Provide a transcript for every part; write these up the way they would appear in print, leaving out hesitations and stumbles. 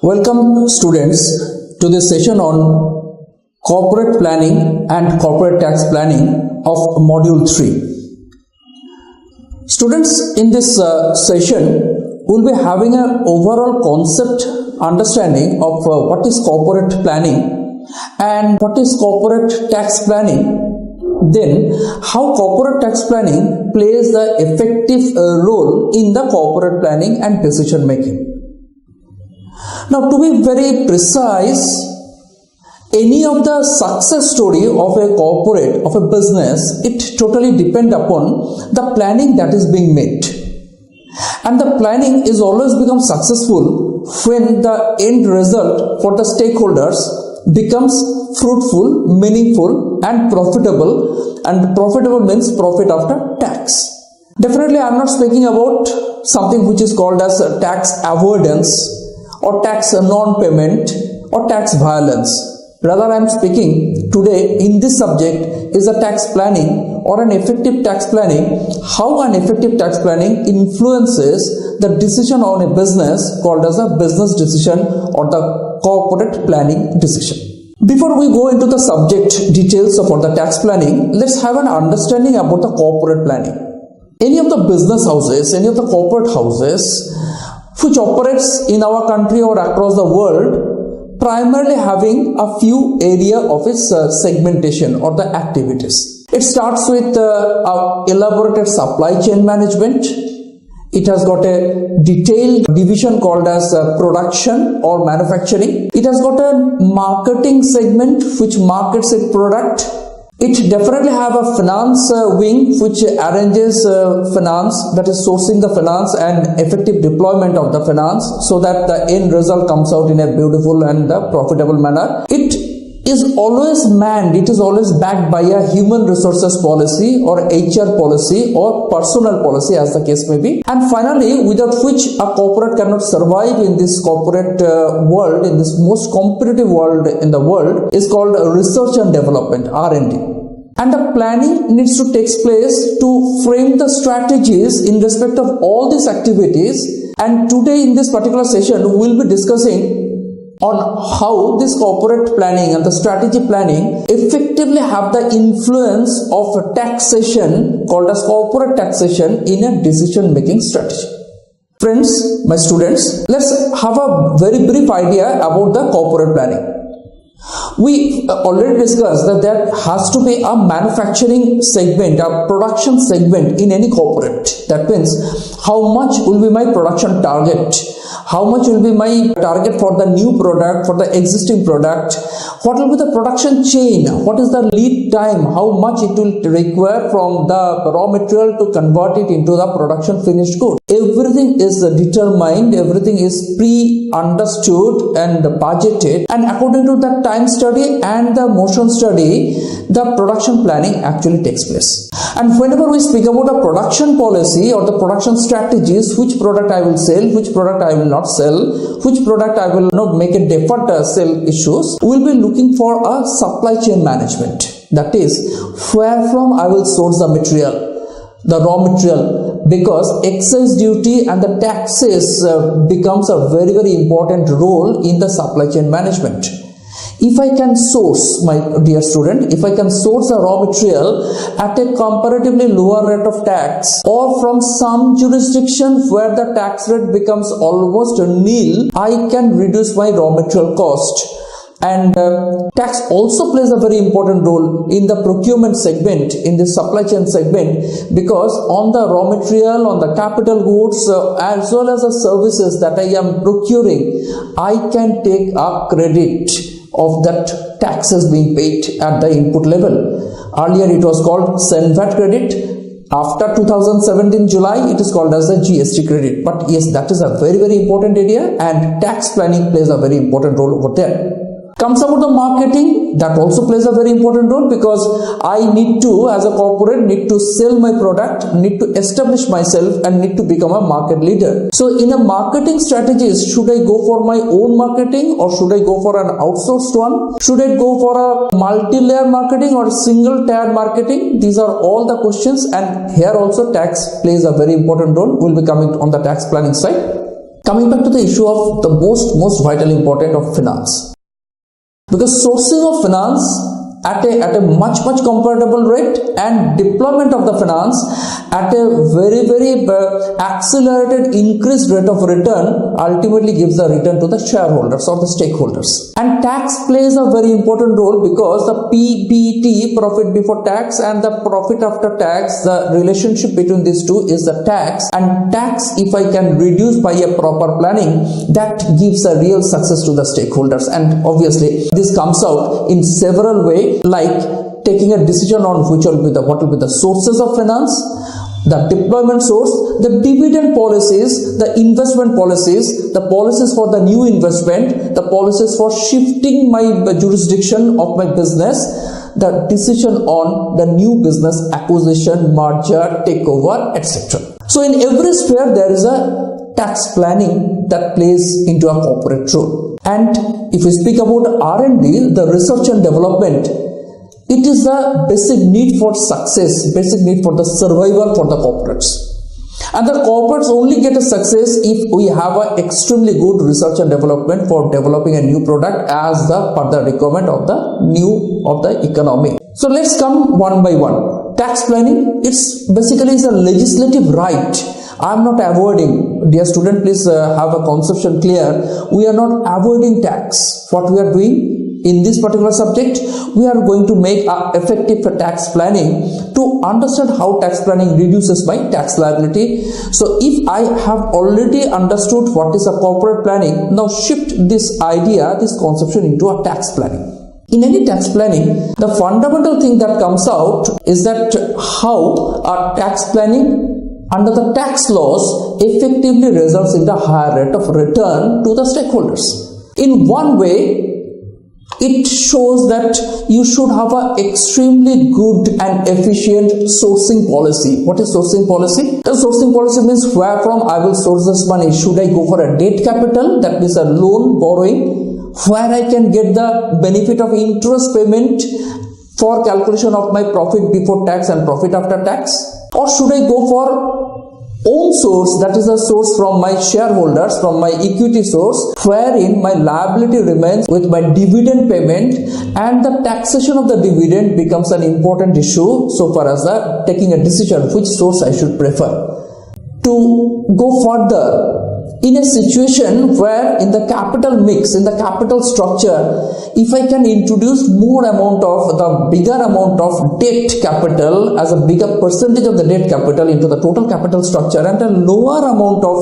Welcome students to this session on corporate planning and corporate tax planning of module 3. Students, in this session will be having an overall concept understanding of what is corporate planning and what is corporate tax planning. Then how corporate tax planning plays the effective role in the corporate planning and decision making. Now, to be very precise, any of the success story of a corporate, of a business, it totally depends upon the planning that is being made. And the planning is always become successful when the end result for the stakeholders becomes fruitful, meaningful and profitable. And profitable means profit after tax. Definitely I am not speaking about something which is called as tax avoidance or tax non-payment or tax violence. Rather, I am speaking today in this subject is a tax planning or an effective tax planning, how an effective tax planning influences the decision on a business called as a business decision or the corporate planning decision. Before we go into the subject details of the tax planning, let's have an understanding about the corporate planning. Any of the business houses, any of the corporate houses which operates in our country or across the world, primarily having a few area of its segmentation or the activities. It starts with elaborated supply chain management. It has got a detailed division called as production or manufacturing. It has got a marketing segment which markets its product. It definitely have a finance wing which arranges finance, that is sourcing the finance and effective deployment of the finance so that the end result comes out in a beautiful and profitable manner. It is always manned, it is always backed by a human resources policy or HR policy or personnel policy as the case may be. And finally, without which a corporate cannot survive in this corporate world, in this most competitive world in the world, is called research and development, R&D. And the planning needs to take place to frame the strategies in respect of all these activities. And today in this particular session, we will be discussing on how this corporate planning and the strategy planning effectively have the influence of taxation called as corporate taxation in a decision making strategy. Friends, my students, let's have a very brief idea about the corporate planning. We already discussed that there has to be a manufacturing segment, a production segment in any corporate. That means how much will be my production target? How much will be my target for the new product, for the existing product? What will be the production chain? What is the lead time? How much it will require from the raw material to convert it into the production finished good? Everything is determined, everything is pre-understood and budgeted, and according to the time study and the motion study, the production planning actually takes place. And whenever we speak about a production policy or the production strategies, which product I will sell, which product I will not sell, which product I will not make a deferred sell issues, we will be looking for a supply chain management. That is, where from I will source the material, the raw material, because excise duty and the taxes becomes a very, very important role in the supply chain management. If I can source, my dear student, if I can source a raw material at a comparatively lower rate of tax or from some jurisdiction where the tax rate becomes almost nil, I can reduce my raw material cost. And tax also plays a very important role in the procurement segment, in the supply chain segment, because on the raw material, on the capital goods, as well as the services that I am procuring, I can take a credit of that taxes being paid at the input level. Earlier it was called SENVAT credit. After 2017 July, it is called as the GST credit. But yes, that is a very, very important area, and tax planning plays a very important role over there. Comes about the marketing, that also plays a very important role, because I need to, as a corporate, need to sell my product, need to establish myself and need to become a market leader. So in a marketing strategies, should I go for my own marketing or should I go for an outsourced one? Should I go for a multi-layer marketing or single tier marketing? These are all the questions, and here also tax plays a very important role. We'll be coming on the tax planning side. Coming back to the issue of the most vital important of finance. Because sourcing of finance at a much comparable rate and deployment of the finance at a very accelerated increased rate of return ultimately gives the return to the shareholders or the stakeholders. And tax plays a very important role because the PBT, profit before tax, and the profit after tax, the relationship between these two is the tax. And tax, if I can reduce by a proper planning, that gives a real success to the stakeholders. And obviously this comes out in several ways, like taking a decision on what will be the sources of finance, the deployment source, the dividend policies, the investment policies, the policies for the new investment, the policies for shifting my jurisdiction of my business, the decision on the new business acquisition, merger, takeover, etc. So in every sphere there is a tax planning that plays into a corporate role. And if we speak about R&D, the research and development, it is the basic need for success, basic need for the survival for the corporates. And the corporates only get a success if we have an extremely good research and development for developing a new product as per the requirement of the economy. So let's come one by one. Tax planning, it's basically a legislative right. I am not avoiding, dear student, please have a conception clear. We are not avoiding tax. What we are doing in this particular subject, we are going to make effective tax planning to understand how tax planning reduces my tax liability. So if I have already understood what is a corporate planning, now shift this idea, this conception into a tax planning. In any tax planning, the fundamental thing that comes out is that how our tax planning under the tax laws effectively results in the higher rate of return to the stakeholders. In one way, it shows that you should have an extremely good and efficient sourcing policy. What is sourcing policy? The sourcing policy means where from I will source this money. Should I go for a debt capital, that means a loan borrowing, where I can get the benefit of interest payment for calculation of my profit before tax and profit after tax? Or should I go for own source, that is a source from my shareholders, from my equity source, wherein my liability remains with my dividend payment and the taxation of the dividend becomes an important issue so far as taking a decision which source I should prefer. To go further, in a situation where in the capital mix, in the capital structure, if I can introduce more amount of the bigger amount of debt capital as a bigger percentage of the debt capital into the total capital structure and a lower amount of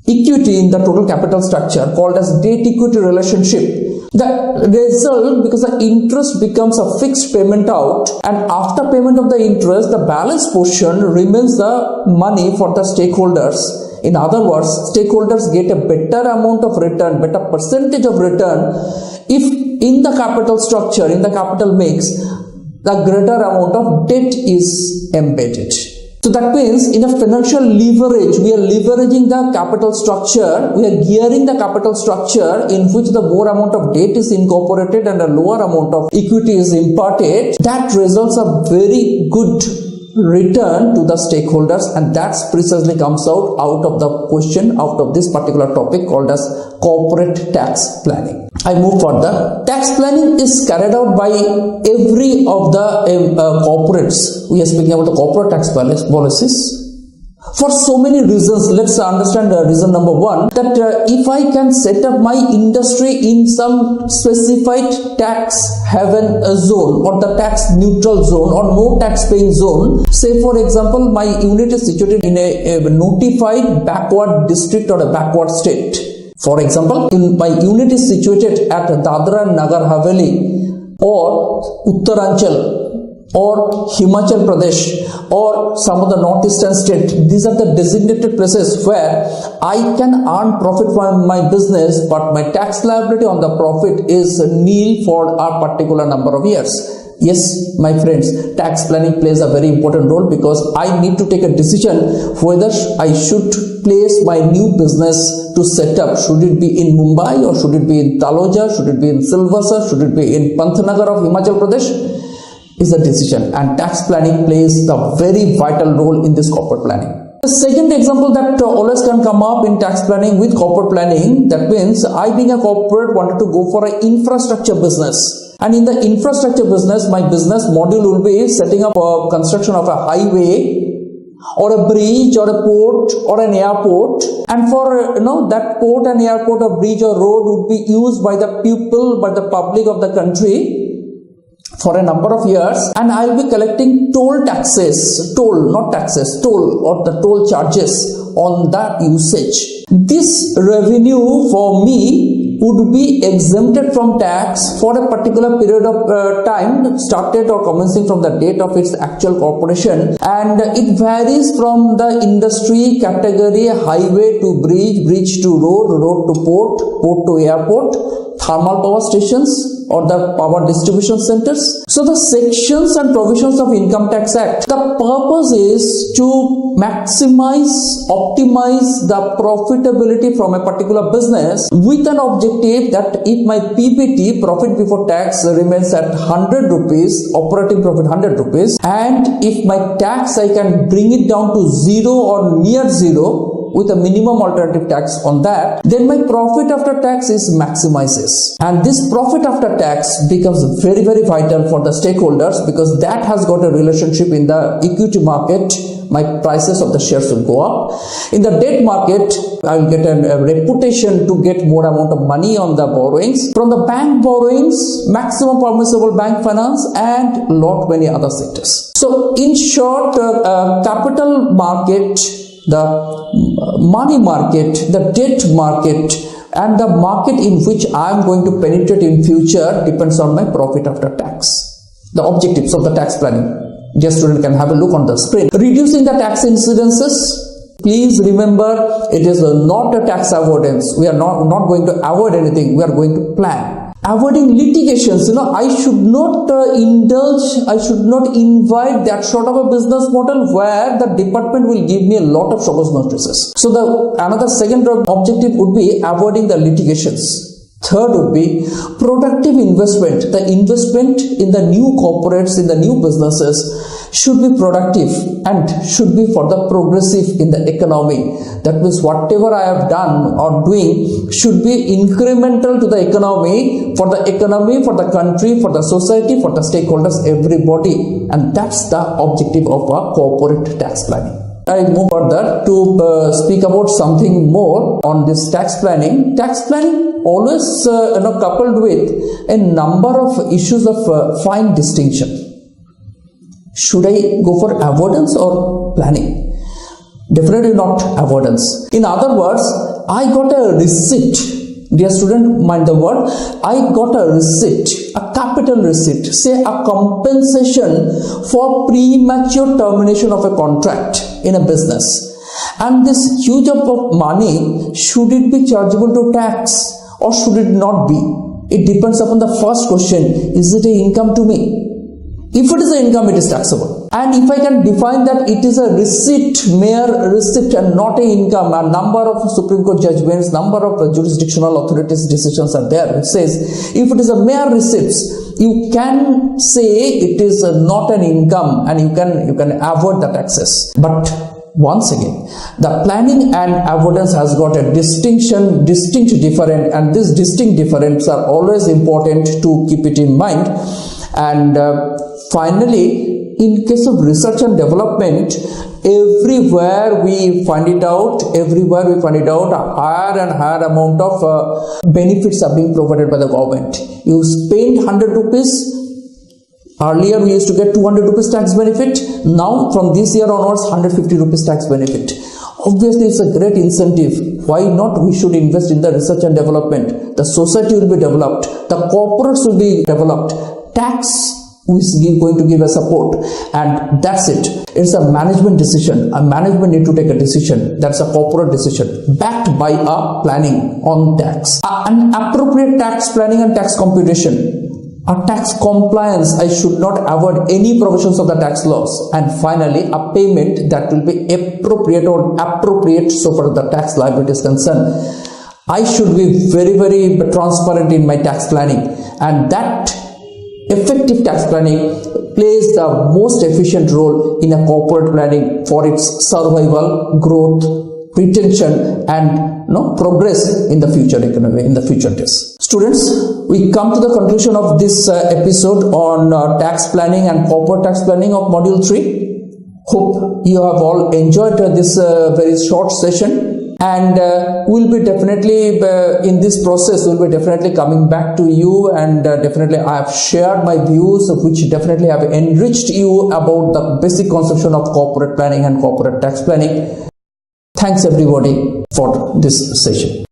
equity in the total capital structure called as debt equity relationship, the result, because the interest becomes a fixed payment out, and after payment of the interest, the balance portion remains the money for the stakeholders. In other words, stakeholders get a better amount of return, better percentage of return if in the capital structure, in the capital mix, the greater amount of debt is embedded. So that means in a financial leverage, we are leveraging the capital structure, we are gearing the capital structure in which the more amount of debt is incorporated and a lower amount of equity is imparted. That results a very good return to the stakeholders, and that's precisely comes out of the question, out of this particular topic called as corporate tax planning. I move further. Tax planning is carried out by every of the corporates. We are speaking about the corporate tax policies for so many reasons. Let's understand reason number one, that if I can set up my industry in some specified tax haven zone or the tax neutral zone or no tax paying zone, say for example my unit is situated in a notified backward district or a backward state. For example, in my unit is situated at Dadra and Nagar Haveli or Uttaranchal or Himachal Pradesh or some of the northeastern state. These are the designated places where I can earn profit from my business, but my tax liability on the profit is nil for a particular number of years. Yes, my friends, tax planning plays a very important role because I need to take a decision whether I should place my new business to set up. Should it be in Mumbai or should it be in Taloja? Should it be in Silvassa? Should it be in Pantnagar of Himachal Pradesh? Is a decision, and tax planning plays the very vital role in this corporate planning. The second example that always can come up in tax planning with corporate planning, that means I being a corporate wanted to go for an infrastructure business. And in the infrastructure business, my business module will be setting up a construction of a highway or a bridge or a port or an airport. And for that port and airport or bridge or road would be used by the people, by the public of the country for a number of years, and I will be collecting toll taxes, toll or the toll charges on that usage. This revenue for me would be exempted from tax for a particular period of time, started or commencing from the date of its actual corporation, and it varies from the industry category: highway to bridge, bridge to road, road to port, port to airport, thermal power stations, or the power distribution centers. So the sections and provisions of Income Tax Act, the purpose is to optimize the profitability from a particular business with an objective that if my PBT, profit before tax, remains at 100 rupees, operating profit 100 rupees, and if my tax I can bring it down to zero or near zero with a minimum alternative tax on that, then my profit after tax is maximizes. And this profit after tax becomes very, very vital for the stakeholders, because that has got a relationship in the equity market. My prices of the shares will go up. In the debt market, I will get a reputation to get more amount of money on the borrowings. From the bank borrowings, maximum permissible bank finance, and lot many other sectors. So in short, capital market, the money market, the debt market, and the market in which I am going to penetrate in future depends on my profit after tax. The objectives of the tax planning, dear student, can have a look on the screen. Reducing the tax incidences. Please remember, it is not a tax avoidance. We are not going to avoid anything. We are going to plan. Avoiding litigations, I should not indulge, I should not invite that sort of a business model where the department will give me a lot of showcase notices. So another second objective would be avoiding the litigations. Third would be productive investment. The investment in the new corporates, in the new businesses should be productive and should be for the progressive in the economy. That means whatever I have done or doing should be incremental to the economy, for the country, for the society, for the stakeholders, everybody. And that's the objective of a corporate tax planning. I move further to speak about something more on this tax planning. Tax planning always coupled with a number of issues of fine distinction. Should I go for avoidance or planning? Definitely not avoidance. In other words, I got a receipt. Dear student, mind the word. I got a receipt, a capital receipt, say a compensation for premature termination of a contract in a business. And this huge amount of money, should it be chargeable to tax or should it not be? It depends upon the first question. Is it an income to me? If it is an income, it is taxable. And if I can define that it is a receipt, mere receipt and not an income, a number of Supreme Court judgments, number of jurisdictional authorities decisions are there. It says if it is a mere receipt, you can say it is not an income and you can avoid the taxes. But once again, the planning and avoidance has got a distinct difference, and these distinct differences are always important to keep it in mind. And finally, in case of research and development, everywhere we find it out, a higher and higher amount of benefits are being provided by the government. You spend 100 rupees. Earlier we used to get 200 rupees tax benefit. Now from this year onwards, 150 rupees tax benefit. Obviously, it's a great incentive. Why not? We should invest in the research and development. The society will be developed. The corporates will be developed. Tax is going to give a support, and that's it. It's a management decision. A management need to take a decision. That's a corporate decision backed by a planning on tax. An appropriate tax planning and tax computation. A tax compliance, I should not avoid any provisions of the tax laws. And finally, a payment that will be appropriate so far as the tax liability is concerned. I should be very, very transparent in my tax planning, and that effective tax planning plays the most efficient role in a corporate planning for its survival, growth, retention, and progress in the future economy, in the future days. Students, we come to the conclusion of this episode on tax planning and corporate tax planning of Module 3. Hope you have all enjoyed this very short session, and we'll be definitely in this process, we'll be definitely coming back to you, and definitely I have shared my views which definitely have enriched you about the basic conception of corporate planning and corporate tax planning. Thanks everybody for this session.